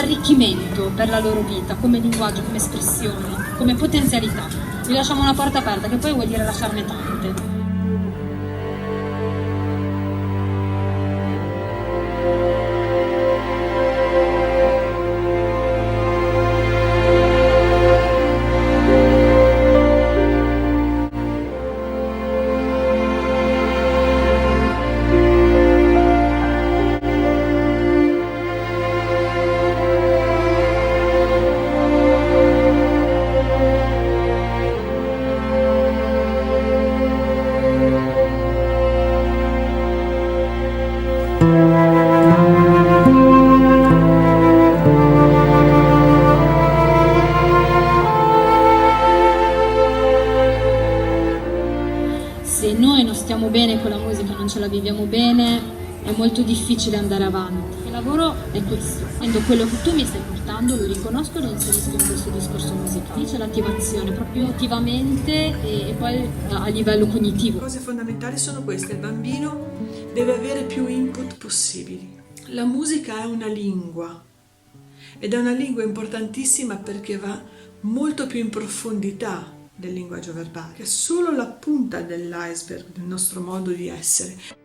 arricchimento per la loro vita, come linguaggio, come espressione, come potenzialità. Vi lasciamo una porta aperta, che poi vuol dire lasciarne tante. Se noi non stiamo bene con la musica, non ce la viviamo bene, è molto difficile andare avanti. Il lavoro è questo. Quindi quello che tu mi stai portando lo riconosco e lo inserisco in questo discorso musicale. Lì c'è l'attivazione, proprio attivamente e poi a livello cognitivo. Le cose fondamentali sono queste: il bambino deve avere più input possibili. La musica è una lingua ed è una lingua importantissima perché va molto più in profondità del linguaggio verbale, che è solo la punta dell'iceberg del nostro modo di essere.